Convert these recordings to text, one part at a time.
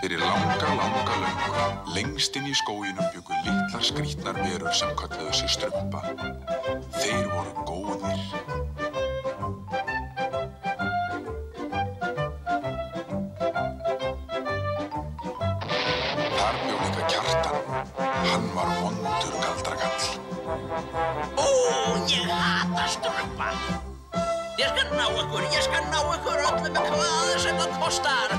Fyrir langa löngu, lengst inn í skóginum bjuggu litlar skrýtnar verur sem kölluðu sig strumpa. Þeir voru góðir. Þar bjó líka Kjartan. Hann var vondur galdrakall. Ó, ég hata strumpa. Ég skal ná ykkur öllum með hvað sem það kostar.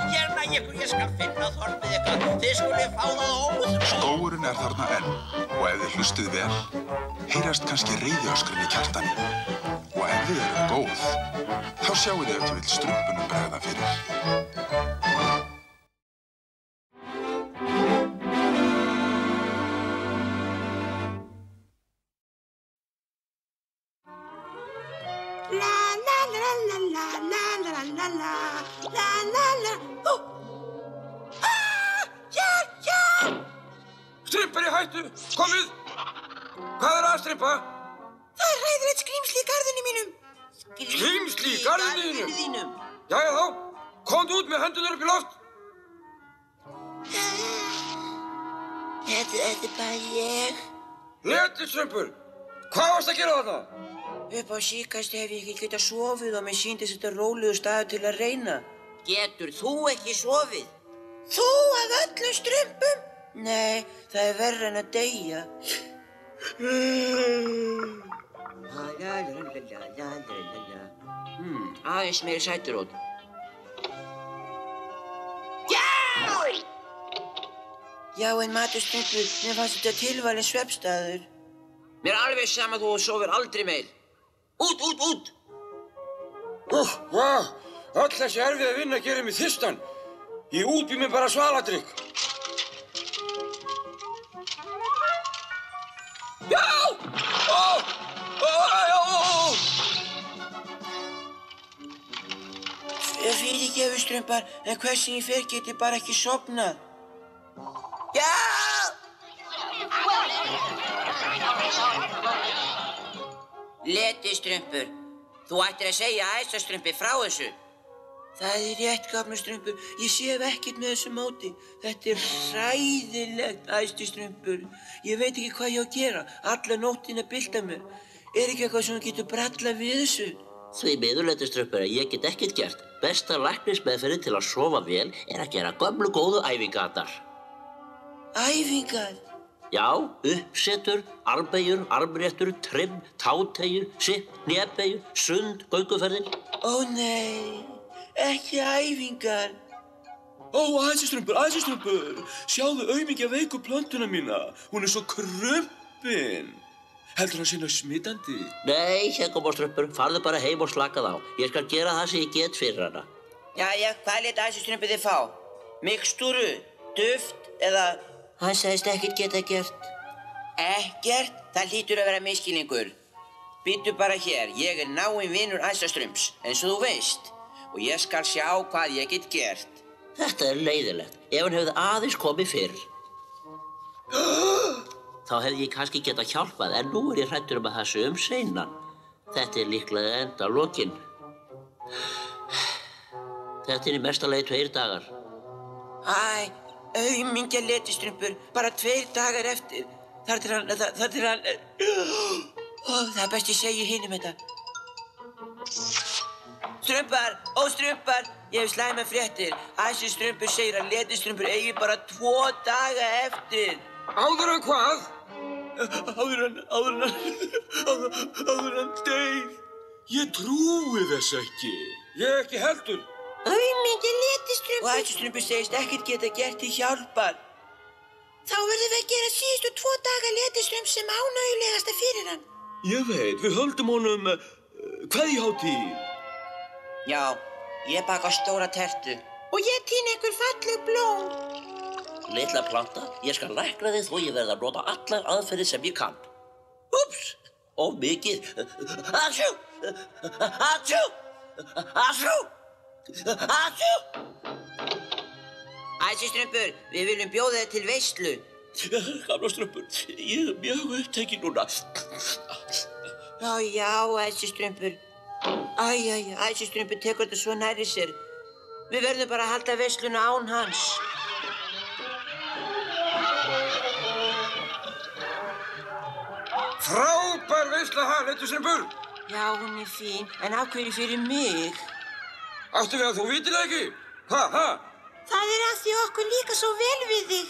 Ég næ ykkur, ég skal finna þorpið ykkur. Þið skulið fá það óð. Skógurinn þarna enn og ef þið hlustið vel, heyrast kannski reiðiöskrin í Kjartani. Og ef þið eruð góð, þá sjáið þið ef þið vill strumpunum bregða fyrir. Strympa er í hættu! Komið! Hvað er að, Strympa? Það er hræðilegt skrímsli í garðinum mínum. Skrímsli í garðinum þínum? Jæja þá, komdu út með hendurnar upp í loft. Þetta er bara ég. Léttir, Strympur. Hvað varst að gera þarna? Upp á síkast hef ég ekki getað sofið og mér sýndist þetta rólegur staður til að reyna. Getur þú ekki sofið? Þú af öllum strumpum? Nei, það er verra en að deyja. Aðeins meiri sæturót. Já, en matur Strumpur, mér fannst þetta tilvalinn svefnstaður. Mér er alveg sama þú sofir aldrei meir. Út! Vá, öll þessi erfið að vinna gerir mig þyrstan. Ég útbý mér bara svaladrykk. Já! Fyrirgefðu, Strumpar, en hvert sem ég fer get ég bara ekki sofnað. Já! Leti, Strumpur. Þú ættir að segja æsastrumpi frá þessu. Það er rétt, gamla Strumpur. Ég sef ekkert með þessu móti. Þetta er hræðilegt, æsti Strumpur. Ég veit ekki hvað ég á að gera. Alla nóttina bylta mér. Er ekki eitthvað sem getur brallað við þessu? Því miður, Leti Strumpur, að ég get ekkert gert. Besta læknismeðferðin til að sofa vel er að gera gömlu góðu æfingaðar. Æfingar? Já, uppsetur, armbeygjur, armréttur, trimm, táteygjur, sipp, hnébeygjur, sund, gönguferðir. Ó nei, ekki æfingar. Ó, æsistrumpur, sjáðu aumingja veiku plöntuna mína. Hún er svo krumpin. Heldur hann sinna smitandi? Nei, Strumpur, farðu bara heim og slakað á. Ég skal gera það sem ég get fyrir hana. Jæja, hvað lét æsistrumpið þið fá? Mikstúru, duft eða... Hann sagðist ekkert geta gert. Ekkert? Það hlýtur að vera misskilningur. Bíddu bara hér, ég er náinn vinur æsastrumps, eins og þú veist. Og ég skal sjá hvað ég get gert. Þetta er leiðilegt. Ef hann hefði aðeins komið fyrr. Þá hefði ég kannski getað hjálpað, en nú er ég hræddur að það sé seinan. Þetta er líklega endalokin. Þetta er í mesta lagi 2 dagar. Æ, aumingja Letistrumpur, bara 2 dagar eftir. Þar til hann... Það er best ég segi hinum þetta. Strumpar, Strumpar, ég hef slæmar fréttir. Æsistrumpur segir að Letistrumpur eigi bara 2 daga eftir. Áður en hvað? Áður en deyr. Ég trúi þess ekki. Ég ekki heldur. Aumingja Letistrumpur. Og æsistrumpur segist ekkert geta gert til hjálpar. Þá verðum við að gera síðustu 2 daga Letistrumps sem ánægjulegasta fyrir hann. Ég veit, við höldum honum kveðjuhátíð. Já, ég baka stóra tertu. Og ég tíni einhver falleg blóm. Litla planta, ég skal lækna þig þó ég verð að nota allar aðferðir sem ég kann. Úps, of mikið. Atsjú! Atsjú! Atsjú! Atsjú! Æsistrumpur, við viljum bjóða þig til veislu. Gamla strumpur, ég er mjög upptekinn núna. Já, æsistrumpur. Æsistrumpur tekur þetta svo nærri sér. Við verðum bara að halda veisluna án hans. Frábær veisla Leitustrumpur. Já, hún er fín, en af hverju fyrir mig? Áttu við að þú vitir það ekki? Ha? Það er af því okkur líka svo vel við þig.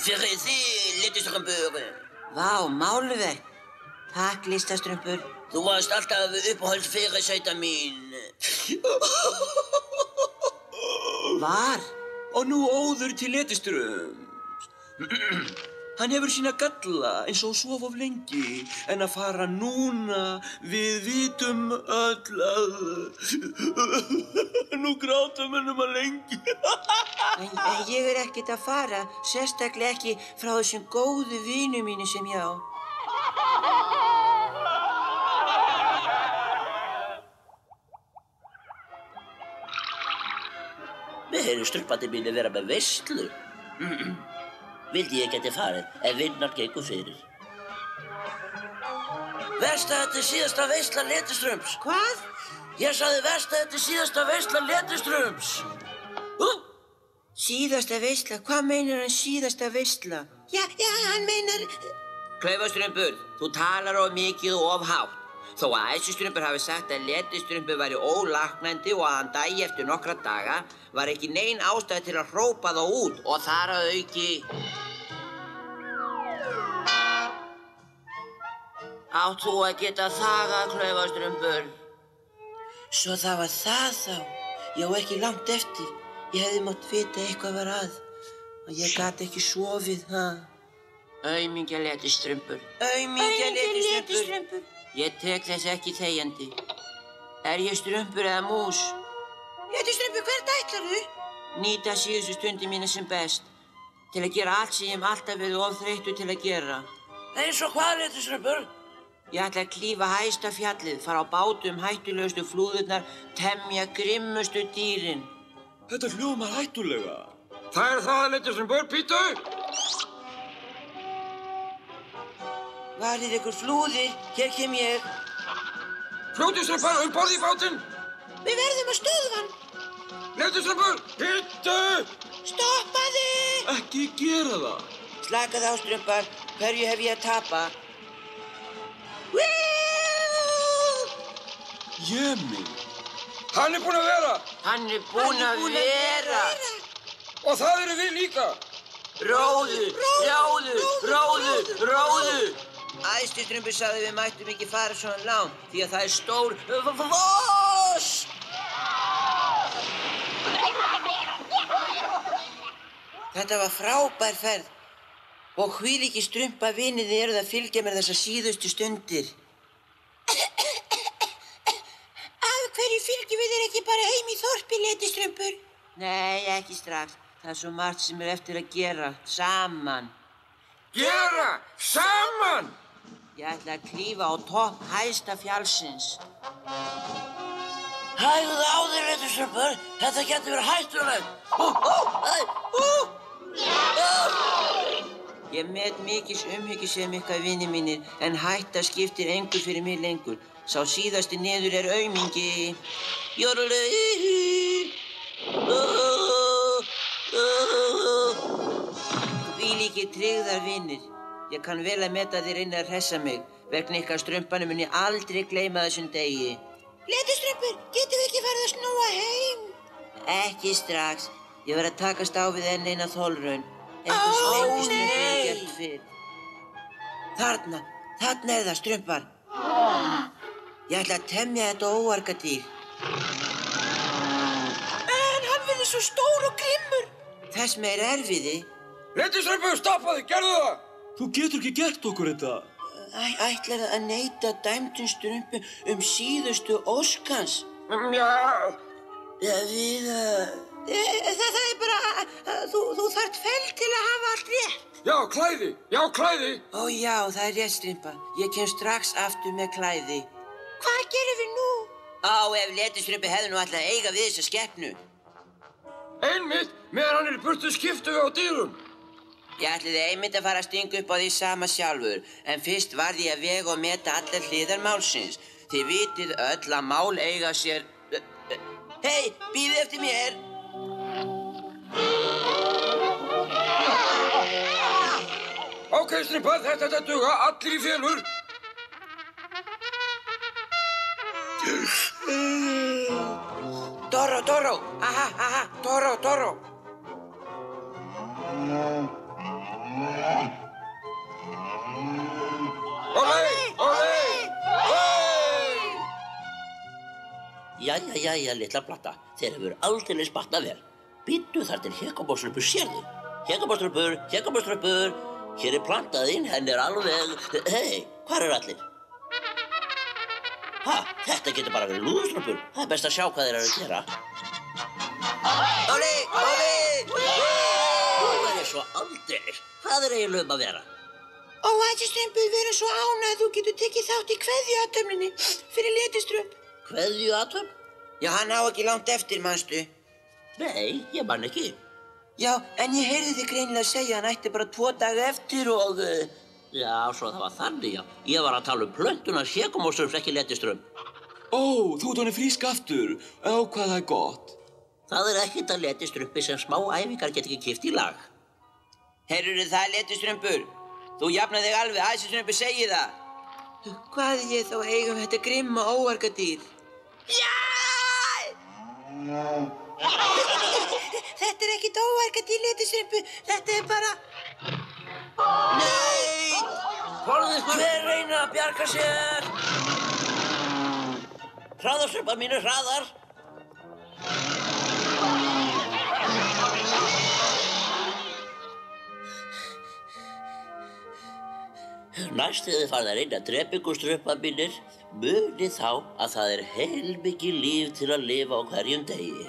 Fyrir þig, Leitustrumpur. Vá, málverk. Takk, Listastrumpur. Þú varst alltaf uppáhaldsfyrirsæta mín. Var? Og nú óður til Leitustrumps. Hann hefur sína galla eins og sofa of lengi, en að fara núna, við vitum öll að... Nú grátum hennum að lengi. En ég er ekkert að fara, sérstaklega ekki frá þessum góðu vinum mínu sem ég á. Við heyrum strumpandi mínu vera með veislu. Vildi ég geti farið, ef vinnar gengur fyrir. Verst að þetta er síðasta veisla Leitustrumps. Hvað? Ég sagði verst að þetta er síðasta veisla Leitustrumps. Síðasta veisla? Hvað meinar hann síðasta veisla? Já, hann meinar... Klaufastrumpur, þú talar of mikið og of hátt. Þó að Æsistrumpur hafi sagt að Leitustrumpur væri ólæknandi og að hann dæi eftir nokkra daga, var ekki nein ástæð til að hrópa þá út og þar að auki... Átt þú að geta þagað, Klaufastrumpur? Svo það var það þá. Já, ekki langt eftir. Ég hefði mátt vita eitthvað var að. Og ég gat ekki sofið, Aumingja Leitustrumpur. Aumingja Leitustrumpur. Ég tek þess ekki þegjandi. Er ég strumpur eða mús? Leitustrumpur, hvert ætlarðu? Nýta síðustu stundi mína sem best. Til að gera allt sem ég hef alltaf verið of þreyttur til að gera. Eins og hvað, Leitustrumpur? Ég ætla að klífa hæsta fjallið, fara á bátum hættulegustu flúðurnar, temja grimmustu dýrin. Þetta hljómar hættulega. Það er það, Leitustrumpur, Pítu! Varið ykkur flúðir, hér kem ég. Fljótustrumpur, borð í bátinn! Við verðum að stöðva hann. Leitustrumpur, Pítu! Stoppaðu! Ekki gera það. Slakað á, strumpar. Hverju hef ég að tapa? Jemi. Hann er búinn að vera! Hann er búinn að vera! Og það eru við líka! Róðu! Æsistrumpur sagði við mættum ekki fara svona langt því að það er stór foss! Þetta var frábær ferð og hvílíkir strumpavinir eruð að fylgja mér þessar síðustu stundir. Af hverju fylgjum við þér ekki bara heim í þorpi, Leitustrumpur? Nei, ekki strax. Það er svo margt sem er eftir að gera, saman. Gera! Saman! Ég ætla að klífa á topp hæsta fjallsins. Hægðu á þér, Leitustrumpur. Þetta getur verið hættulegt. Ég met mikils umhyggjusemi ykkar vinir mínir, en hætta skiptir engu fyrir mig lengur. Sá síðasti niður er aumingi. Hvílíkir tryggðar vinir. Ég kann vel að meta þér inn að hressa mig. Vegna ykkar strumpanum mun ég aldrei gleyma þessum degi. Leitustrumpur, getum við ekki farið að snúa heim? Ekki strax. Ég verð að takast á við enn eina þolraun. Eitthvað sem engin strumpur hefur gert fyrr. Þarna er það, strumpar. Ég ætla að temja þetta óargadýr. En hann verður svo stór og grimmur. Þess meira erfiði. Leitustrumpur, stoppaðu, gerðu það! Þú getur ekki gert okkur þetta. Ætlar að neita dæmdum strumpum síðustu óskans? Já. Það er bara að þú þarft fell til að hafa allt rétt. Já, klæði. Ó já, það er rétt, strumpa. Ég kem strax aftur með klæði. Hvað gerum við nú? Ef Leitustrumpi hefði nú alltaf eiga við þessa skepnu. Einmitt, meðan hann er í burtu skiptum við á dýrum. Ég ætliði einmitt að fara að stinga upp á því sama sjálfur, en fyrst varð ég að vega og meta allar hliðar málsins. Þið vitið öll að mál eiga sér... Hei, bíðið eftir mér! Ok, Strimpar, þetta duga, allir í félur. Doro, aha, Doro. Olé! Jæja, litla planta. Þeir hefur aldeilis batnað vel. Bíddu þar til Hégómóströmpur sérðu. Hégómóströmpur. Hér er plantaðinn, henni er alveg... Hei, hvar er allir? Þetta getur bara verið lúðuströmpur. Það er best að sjá hvað þeir eru að gera. Olé! Þú verður svo aldeilis. Hvað er eiginlega um að vera? Ó, æsiströmpur, við erum svo ánægð þú getur tekið þátt í kveðjuathöfninni fyrir Letiströmp. Kveðjuathöfn? Já, hann á ekki langt eftir, manstu. Nei, ég man ekki. Já, en ég heyrði þig greinilega segja hann ætti bara 2 daga eftir og... Já, svo það var þannig, já. Ég var að tala um plöntuna Hégómóströmps, ekki Letiströmp. Ó, þú ert honum frísk aftur. Ó, hvað það er gott. Það er ekkert að Letiströmpi sem smá æfingar get ekki kippt í lag. Heyrðu það, Letiströmpur? Þú jafnar þig alveg, æsiströmpur segi það. Hvað ég þá eigum þetta grimma óargadýr? Já! Þetta er ekkert óargadýr, Letiströmpur. Þetta er bara... Nei! Hver reyna að bjarga sér? Hraðar, strömpar mínir, hraðar! Næst þegar þið farið að reyna að drepa ykkur, strömpar mínir, munið þá að það er heilmikið líf til að lifa á hverjum degi.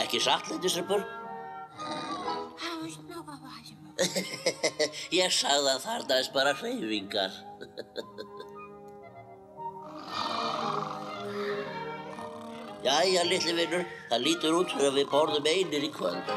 Ekki satt, Letiströmpur? Ég sagði að þarnaðist bara hreyfingar. Jæja, litli vinur, það lítur út fyrir að við borðum einir í kvöld.